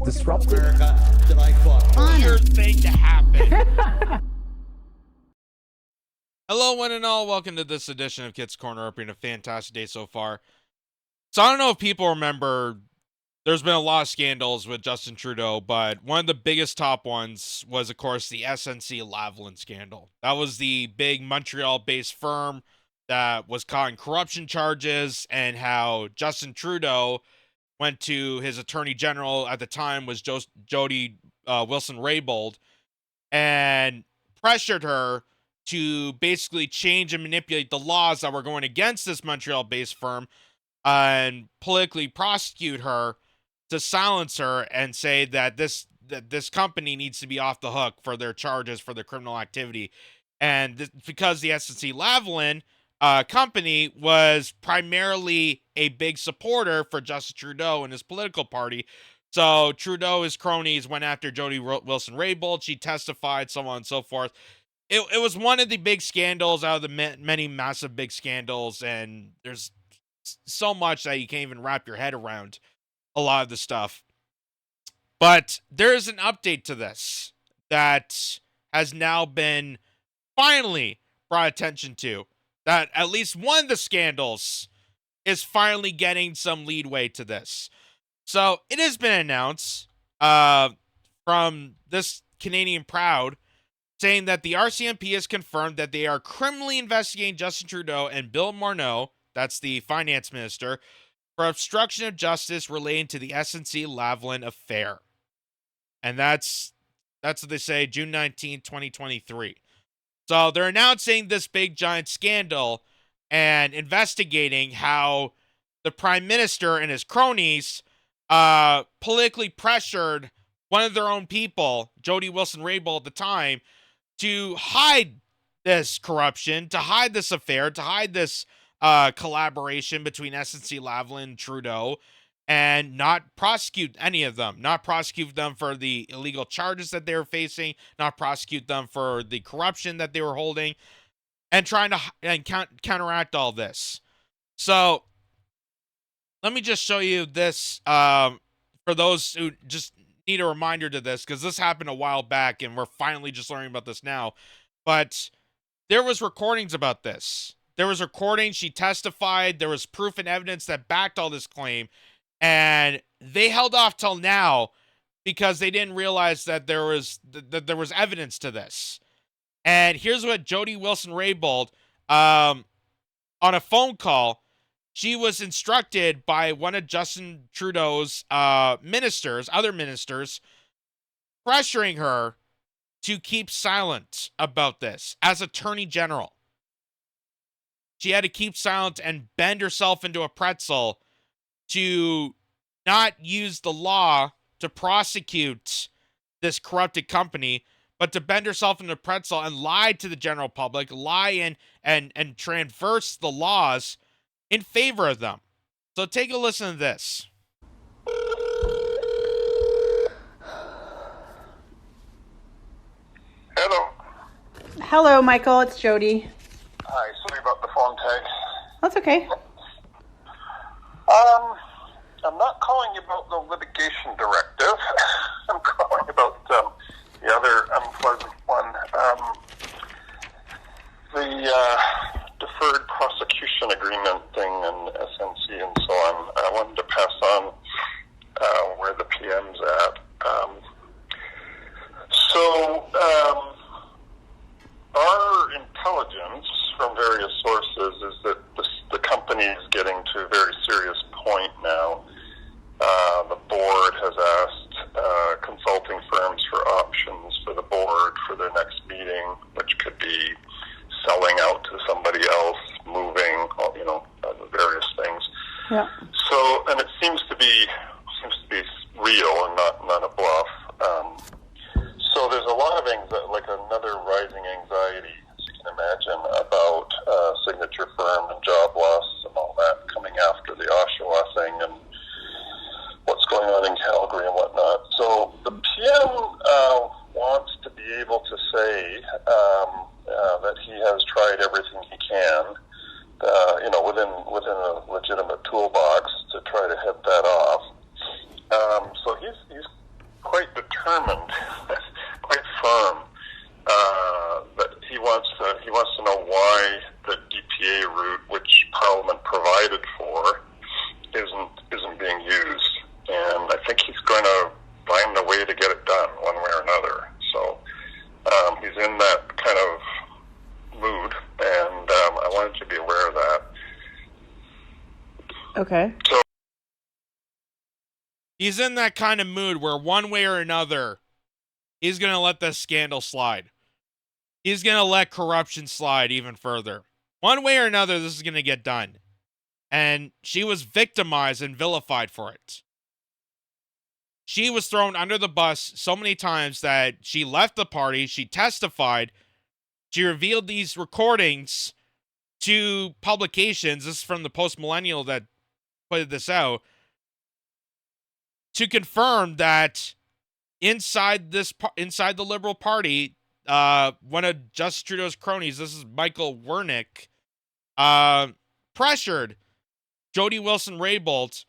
disruptive. America that I fought. Weird thing to happen. Hello, one and all. Welcome to this edition of Kitz Corner. Hope you're having a fantastic day so far. So I don't know if people remember, there's been a lot of scandals with Justin Trudeau, but one of the biggest top ones was, of course, the SNC-Lavlin scandal. That was the big Montreal-based firm that was caught in corruption charges, and how Justin Trudeau went to his attorney general at the time, was Jody wilson-raybould, and pressured her to basically change and manipulate the laws that were going against this Montreal-based firm and politically prosecute her, to silence her and say that this company needs to be off the hook for their charges for their criminal activity. And because the SNC-Lavlin company was primarily a big supporter for Justin Trudeau and his political party. So Trudeau, his cronies, went after Jody wilson-raybould. She testified, so on and so forth. It was one of the big scandals out of the many massive big scandals, and there's so much that you can't even wrap your head around a lot of the stuff. But there is an update to this that has now been finally brought attention to, that at least one of the scandals is finally getting some leadway to this. So it has been announced from this Canadian Proud, saying that the RCMP has confirmed that they are criminally investigating Justin Trudeau and Bill Morneau, that's the finance minister, for obstruction of justice relating to the SNC-Lavlin affair. And that's what they say, June 19, 2023. So they're announcing this big giant scandal and investigating how the Prime Minister and his cronies politically pressured one of their own people, Jody wilson-raybould at the time, to hide this corruption, to hide this affair, to hide this collaboration between SNC-Lavlin and Trudeau, and not prosecute any of them. Not prosecute them for the illegal charges that they were facing, not prosecute them for the corruption that they were holding, and trying to counteract all this. So, let me just show you this for those who just need a reminder to this, because this happened a while back, and we're finally just learning about this now. But there was recordings about this. There was recording, she testified, there was proof and evidence that backed all this claim, and they held off till now because they didn't realize that there was evidence to this. And here's what Jody wilson-raybould, on a phone call, she was instructed by one of Justin Trudeau's other ministers, pressuring her to keep silent about this as Attorney General. She had to keep silent and bend herself into a pretzel to not use the law to prosecute this corrupted company, but to bend herself into a pretzel and lie to the general public, lie and transverse the laws in favor of them. So take a listen to this. Hello. Hello, Michael. It's Jody. Hi, sorry about the phone tag. That's okay. I'm not calling you about the litigation directive. I'm calling about the other unpleasant one. The deferred prosecution agreement thing and SNC and so on. I wanted to pass on where the PM's at. Our intelligence from various sources is that the company is getting to a very serious point now. The board has quite determined, quite firm, that he wants to know why the DPA route, which Parliament provided for, isn't being used. And I think he's going to find a way to get it done one way or another. So he's in that kind of mood, and I wanted to be aware of that. Okay. So He's in that kind of mood where one way or another, he's going to let this scandal slide. He's going to let corruption slide even further. One way or another, this is going to get done. And she was victimized and vilified for it. She was thrown under the bus so many times that she left the party, she testified, she revealed these recordings to publications. This is from the Post-Millennial that put this out, to confirm that inside the Liberal Party, one of Justin Trudeau's cronies, this is Michael Wernick, pressured Jody Wilson-Raybould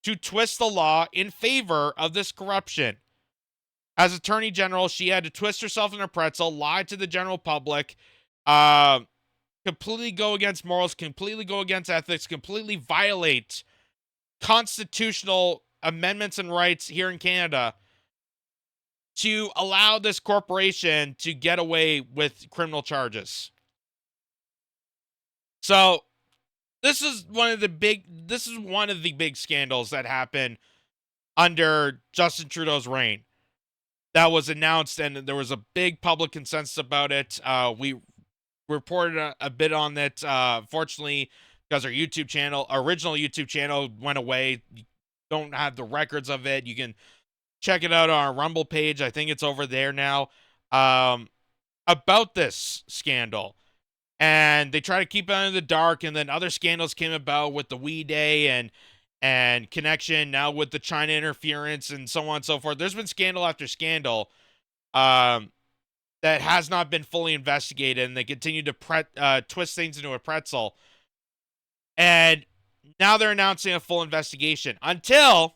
to twist the law in favor of this corruption. As Attorney General, she had to twist herself in a pretzel, lie to the general public, completely go against morals, completely go against ethics, completely violate constitutional amendments and rights here in Canada to allow this corporation to get away with criminal charges. So this is one of the big scandals that happened under Justin Trudeau's reign. That was announced, and there was a big public consensus about it. We reported a bit on it. Fortunately, because our original YouTube channel went away. You don't have the records of it. You can check it out on our Rumble page. I think it's over there now. About this scandal. And they try to keep it in the dark, and then other scandals came about with the We Day and connection now with the China interference and so on and so forth. There's been scandal after scandal that has not been fully investigated, and they continue to twist things into a pretzel. And now they're announcing a full investigation until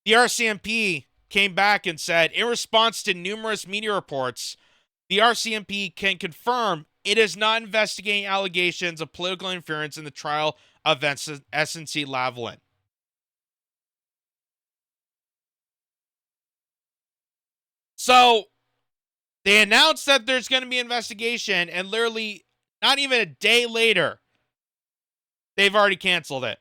the RCMP came back and said, in response to numerous media reports, the RCMP can confirm it is not investigating allegations of political interference in the trial of SNC-Lavlin. So they announced that there's going to be an investigation, and literally not even a day later, they've already canceled it.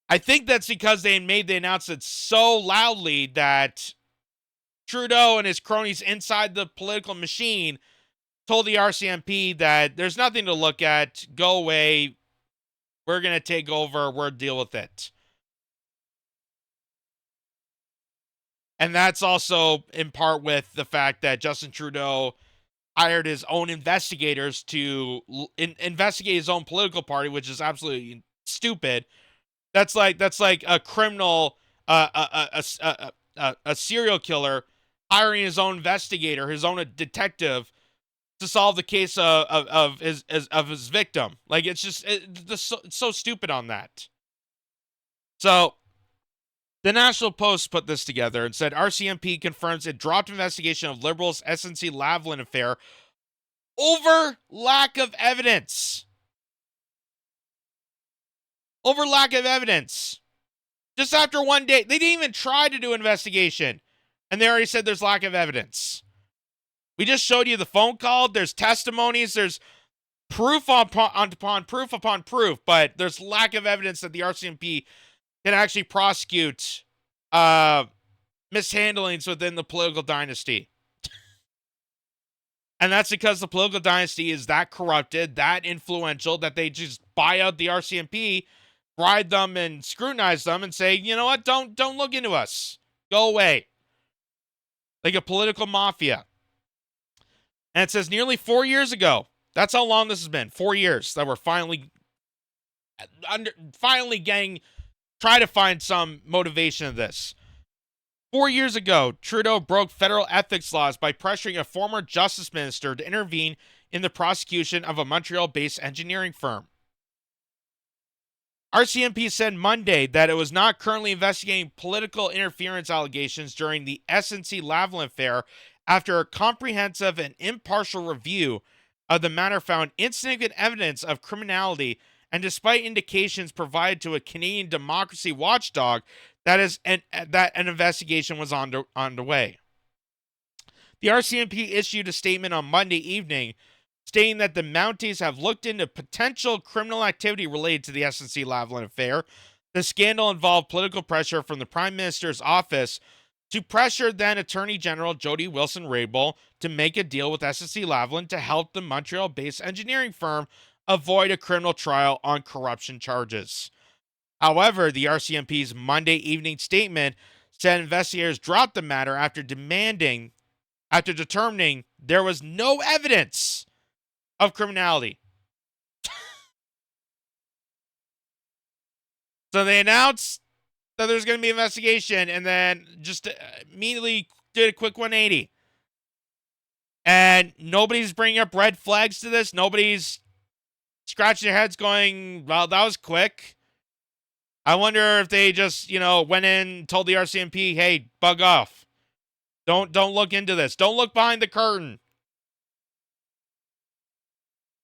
I think that's because they made the announcement so loudly that Trudeau and his cronies inside the political machine told the RCMP that there's nothing to look at, go away, we're going to take over, we'll deal with it. And that's also in part with the fact that Justin Trudeau hired his own investigators to investigate his own political party, which is absolutely stupid. That's like a criminal, a serial killer hiring his own investigator, his own detective, to solve the case of his victim. Like, it's so stupid on that. So the National Post put this together and said RCMP confirms it dropped investigation of Liberals' SNC-Lavlin affair over lack of evidence. Over lack of evidence. Just after one day, they didn't even try to do an investigation, and they already said there's lack of evidence. We just showed you the phone call. There's testimonies. There's proof upon proof, but there's lack of evidence that the RCMP can actually prosecute mishandlings within the political dynasty. And that's because the political dynasty is that corrupted, that influential, that they just buy out the RCMP, bribe them and scrutinize them and say, you know what, don't look into us. Go away. Like a political mafia. And it says nearly 4 years ago, that's how long this has been, 4 years, that we're finally try to find some motivation of this. 4 years ago, Trudeau broke federal ethics laws by pressuring a former justice minister to intervene in the prosecution of a Montreal-based engineering firm. RCMP said Monday that it was not currently investigating political interference allegations during the SNC-Lavlin affair after a comprehensive and impartial review of the matter found insignificant evidence of criminality, and despite indications provided to a Canadian democracy watchdog that an investigation was underway. The RCMP issued a statement on Monday evening stating that the Mounties have looked into potential criminal activity related to the SNC-Lavlin affair. The scandal involved political pressure from the Prime Minister's office to pressure then Attorney General Jody Wilson-Raybould to make a deal with SNC-Lavlin to help the Montreal-based engineering firm avoid a criminal trial on corruption charges. However, the RCMP's Monday evening statement said investigators dropped the matter after determining there was no evidence of criminality. So they announced that there's going to be an investigation and then just immediately did a quick 180. And nobody's bringing up red flags to this. Nobody's scratching their heads going, well, that was quick. I wonder if they just, went in, told the RCMP, hey, bug off. Don't look into this. Don't look behind the curtain.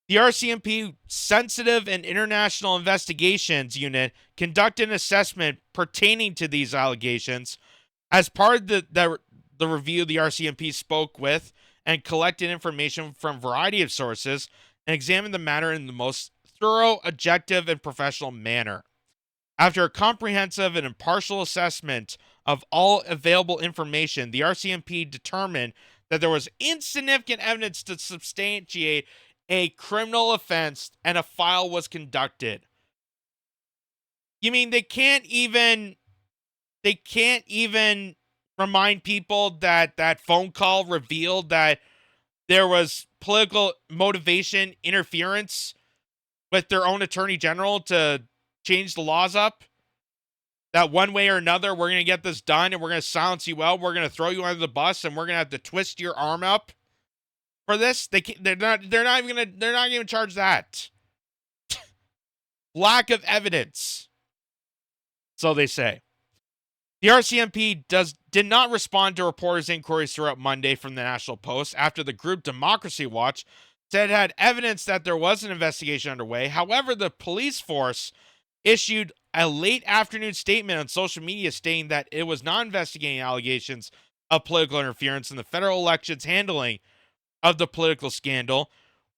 The RCMP Sensitive and International Investigations Unit conducted an assessment pertaining to these allegations. As part of the review, the RCMP spoke with and collected information from a variety of sources and examined the matter in the most thorough, objective, and professional manner. After a comprehensive and impartial assessment of all available information, the RCMP determined that there was insignificant evidence to substantiate a criminal offense and a file was conducted. You mean they can't even remind people that that phone call revealed that there was political motivation interference with their own attorney general to change the laws up? That one way or another, we're going to get this done and we're going to silence you out. We're going to throw you under the bus and we're going to have to twist your arm up for this. They're not even going to charge that. Lack of evidence. So they say. The RCMP did not respond to reporters' inquiries throughout Monday from the National Post after the group Democracy Watch said it had evidence that there was an investigation underway. However, the police force issued a late afternoon statement on social media stating that it was not investigating allegations of political interference in the federal elections handling of the political scandal,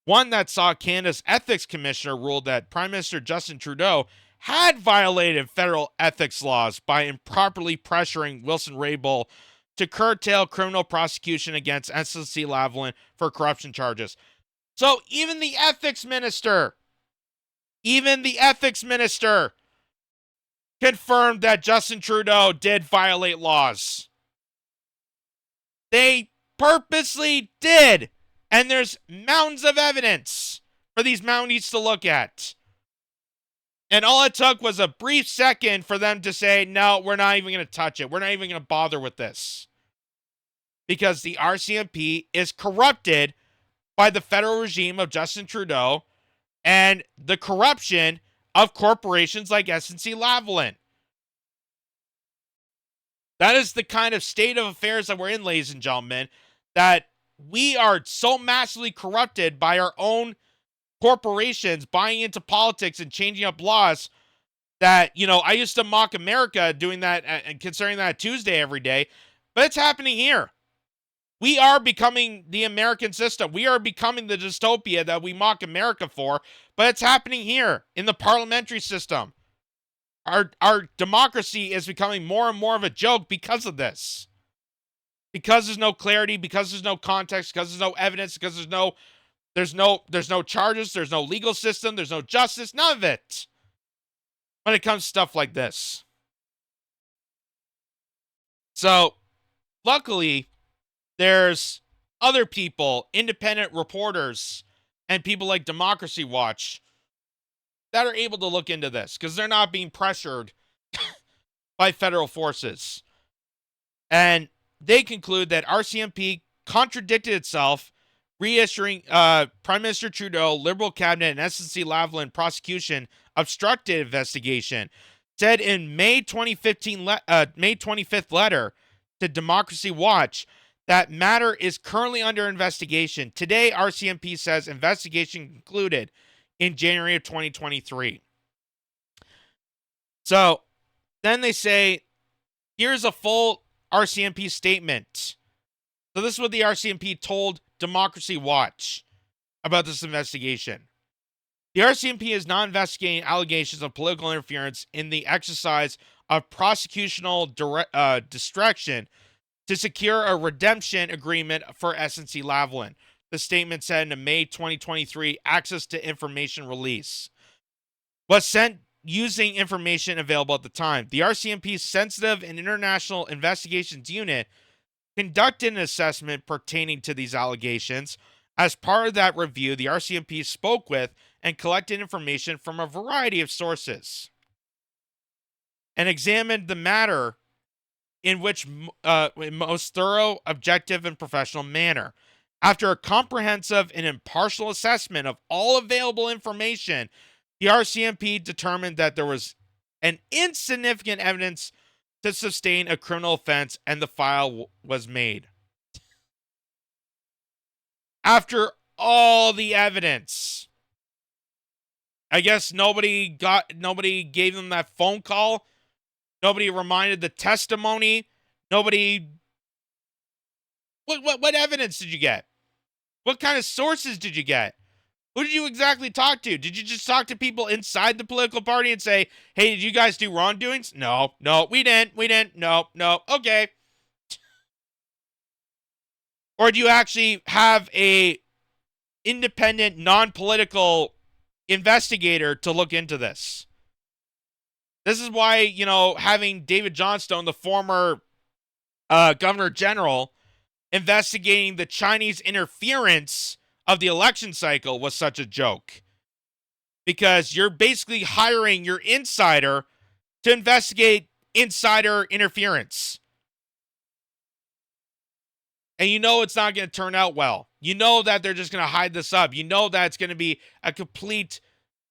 one that saw Canada's ethics commissioner ruled that Prime Minister Justin Trudeau had violated federal ethics laws by improperly pressuring Wilson-Raybould to curtail criminal prosecution against SNC-Lavlin for corruption charges. So even the ethics minister confirmed that Justin Trudeau did violate laws. They purposely did. And there's mountains of evidence for these Mounties to look at. And all it took was a brief second for them to say, no, we're not even going to touch it. We're not even going to bother with this. Because the RCMP is corrupted by the federal regime of Justin Trudeau and the corruption of corporations like SNC-Lavlin. That is the kind of state of affairs that we're in, ladies and gentlemen, that we are so massively corrupted by our own corporations buying into politics and changing up laws that, I used to mock America doing that and considering that Tuesday every day, but it's happening here. We are becoming the American system. We are becoming the dystopia that we mock America for, but it's happening here in the parliamentary system. Our democracy is becoming more and more of a joke because of this. Because there's no clarity, because there's no context, because there's no evidence, because there's no charges, there's no legal system, there's no justice, none of it. When it comes to stuff like this. So, luckily, there's other people, independent reporters, and people like Democracy Watch that are able to look into this because they're not being pressured by federal forces. And they conclude that RCMP contradicted itself reissuing Prime Minister Trudeau, Liberal cabinet, and SNC-Lavlin prosecution obstructed investigation, said in May 25th letter to Democracy Watch that matter is currently under investigation. Today, RCMP says investigation concluded in January of 2023. So then they say, here's a full RCMP statement. So this is what the RCMP told Democracy Watch about this investigation. The RCMP is not investigating allegations of political interference in the exercise of prosecutional distraction to secure a redemption agreement for SNC-Lavlin. The statement said in a May 2023 access to information release was sent using information available at the time. The RCMP's Sensitive and International Investigations Unit conducted an assessment pertaining to these allegations. As part of that review, the RCMP spoke with and collected information from a variety of sources and examined the matter in most thorough, objective, and professional manner. After a comprehensive and impartial assessment of all available information, the RCMP determined that there was an insignificant evidence to sustain a criminal offense, and the file was made. After all the evidence, I guess nobody gave them that phone call. Nobody reminded the testimony. Nobody. What evidence did you get? What kind of sources did you get? Who did you exactly talk to? Did you just talk to people inside the political party and say, hey, did you guys do wrongdoings? No, we didn't. No, okay. Or do you actually have a independent, non-political investigator to look into this? This is why, having David Johnstone, the former Governor General, investigating the Chinese interference of the election cycle was such a joke. Because you're basically hiring your insider to investigate insider interference. And you know it's not going to turn out well. You know that they're just going to hide this up. You know that it's going to be a complete,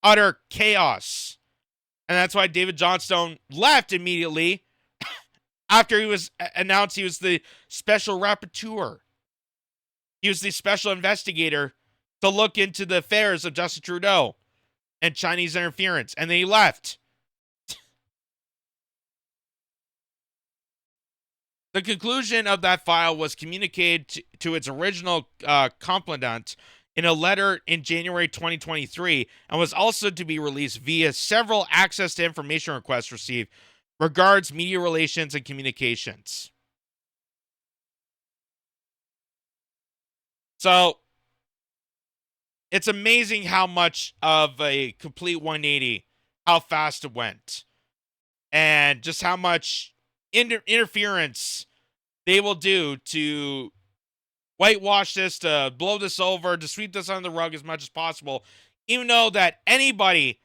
utter chaos. And that's why David Johnstone left immediately after he was announced he was the special rapporteur. He was the special investigator to look into the affairs of Justin Trudeau and Chinese interference. And then he left. The conclusion of that file was communicated to its original complainant in a letter in January 2023 and was also to be released via several access to information requests received. Regards, media relations and communications. So, it's amazing how much of a complete 180, how fast it went. And just how much interference they will do to whitewash this, to blow this over, to sweep this under the rug as much as possible. Even though that anybody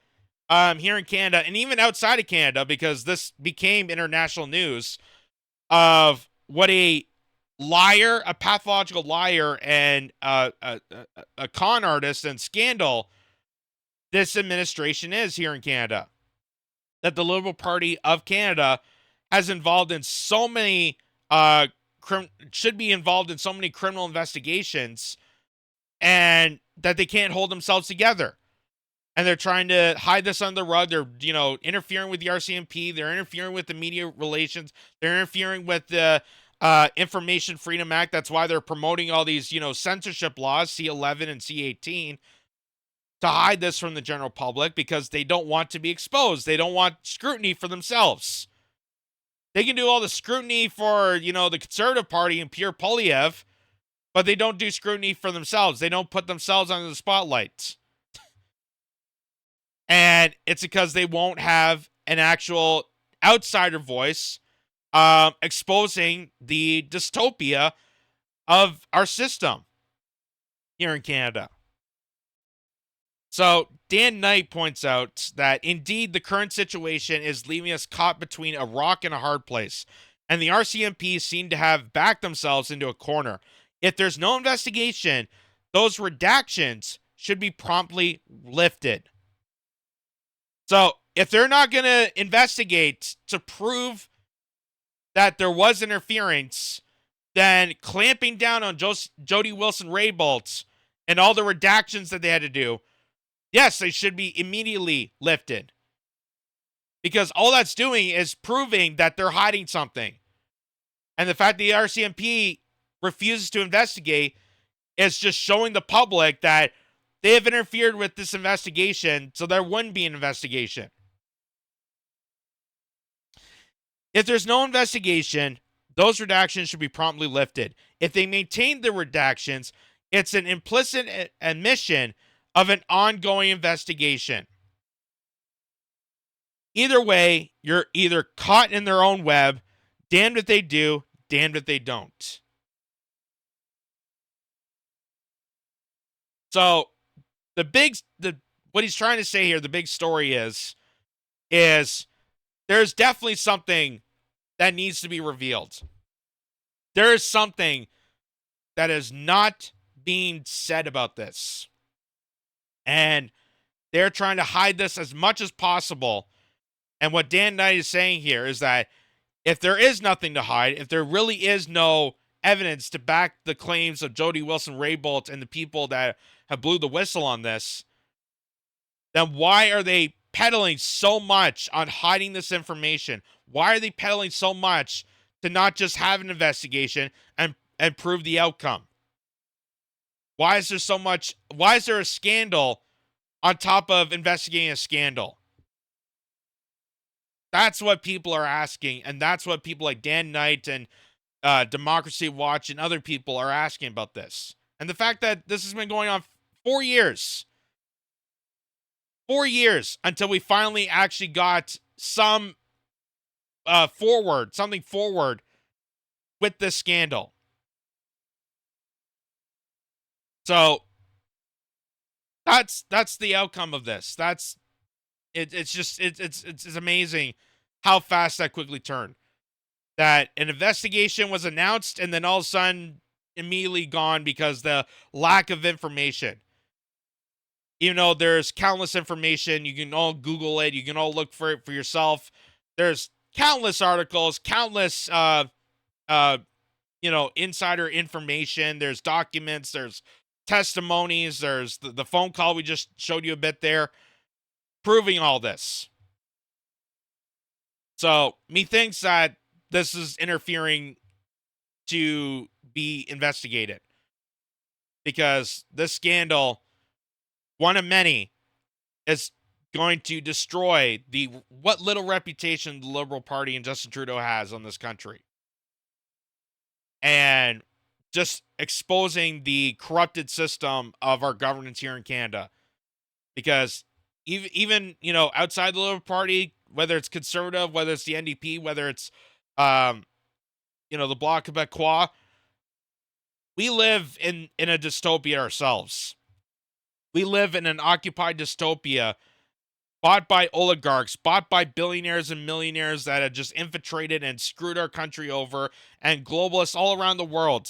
here in Canada, and even outside of Canada, because this became international news, of what a liar, a pathological liar, and a con artist and scandal this administration is here in Canada. That the Liberal Party of Canada has involved in so many, should be involved in so many criminal investigations, and that they can't hold themselves together. And they're trying to hide this under the rug. They're, interfering with the RCMP. They're interfering with the media relations. They're interfering with the Information Freedom Act. That's why they're promoting all these, censorship laws, C-11 and C-18, to hide this from the general public because they don't want to be exposed. They don't want scrutiny for themselves. They can do all the scrutiny for, the Conservative Party and Pierre Poilievre, but they don't do scrutiny for themselves. They don't put themselves under the spotlight. And it's because they won't have an actual outsider voice exposing the dystopia of our system here in Canada. So Dan Knight points out that indeed the current situation is leaving us caught between a rock and a hard place, and the RCMP seem to have backed themselves into a corner. If there's no investigation, those redactions should be promptly lifted. So if they're not going to investigate to prove that there was interference, then clamping down on Jody Wilson-Raybould and all the redactions that they had to do, yes, they should be immediately lifted. Because all that's doing is proving that they're hiding something. And the fact the RCMP refuses to investigate is just showing the public that they have interfered with this investigation, so there wouldn't be an investigation. If there's no investigation, those redactions should be promptly lifted. If they maintain the redactions, it's an implicit admission of an ongoing investigation. Either way, you're either caught in their own web, damned if they do, damned if they don't. So, what he's trying to say here, the big story is there's definitely something that needs to be revealed. There is something that is not being said about this. And they're trying to hide this as much as possible. And what Dan Knight is saying here is that if there is nothing to hide, if there really is no evidence to back the claims of Jody Wilson-Raybould and the people that have blew the whistle on this, then why are they peddling so much on hiding this information? Why are they peddling so much to not just have an investigation and prove the outcome? Why is there so much? Why is there a scandal on top of investigating a scandal? That's what people are asking, and that's what people like Dan Knight and Democracy Watch and other people are asking about this. And the fact that this has been going on 4 years. 4 years until we finally actually got something forward with this scandal. So that's the outcome of this. It's amazing how fast that quickly turned. That an investigation was announced and then all of a sudden immediately gone because the lack of information. Even though there's countless information, you can all Google it, you can all look for it for yourself. There's countless articles, countless insider information, there's documents, there's testimonies, there's the phone call we just showed you a bit there, proving all this. So, methinks that this is interfering to be investigated. Because this scandal, one of many, is going to destroy what little reputation the Liberal Party and Justin Trudeau has on this country. And just exposing the corrupted system of our governance here in Canada. Because even outside the Liberal Party, whether it's Conservative, whether it's the NDP, whether it's the Bloc Québécois, we live in a dystopia ourselves. We live in an occupied dystopia bought by oligarchs, bought by billionaires and millionaires that have just infiltrated and screwed our country over, and globalists all around the world.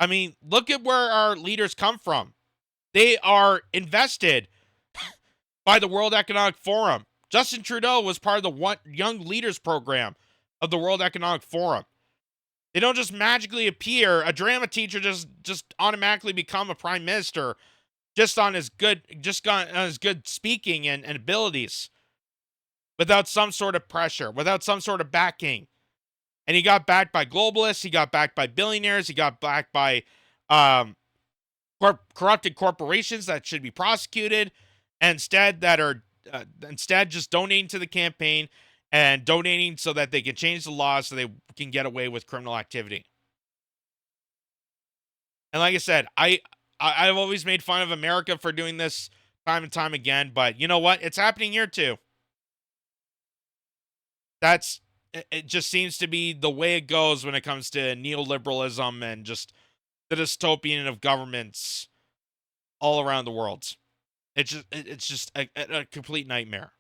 I mean, look at where our leaders come from. They are invested by the World Economic Forum. Justin Trudeau was part of the Young Leaders Program of the World Economic Forum. They don't just magically appear. A drama teacher just automatically become a prime minister just on his good speaking and abilities, without some sort of pressure, without some sort of backing. And he got backed by globalists. He got backed by billionaires. He got backed by corrupted corporations that should be prosecuted, and instead just donating to the campaign and donating so that they can change the laws so they can get away with criminal activity. And like I said, I've always made fun of America for doing this time and time again, but you know what? It's happening here too. It just seems to be the way it goes when it comes to neoliberalism and just the dystopian of governments all around the world. It's just a complete nightmare.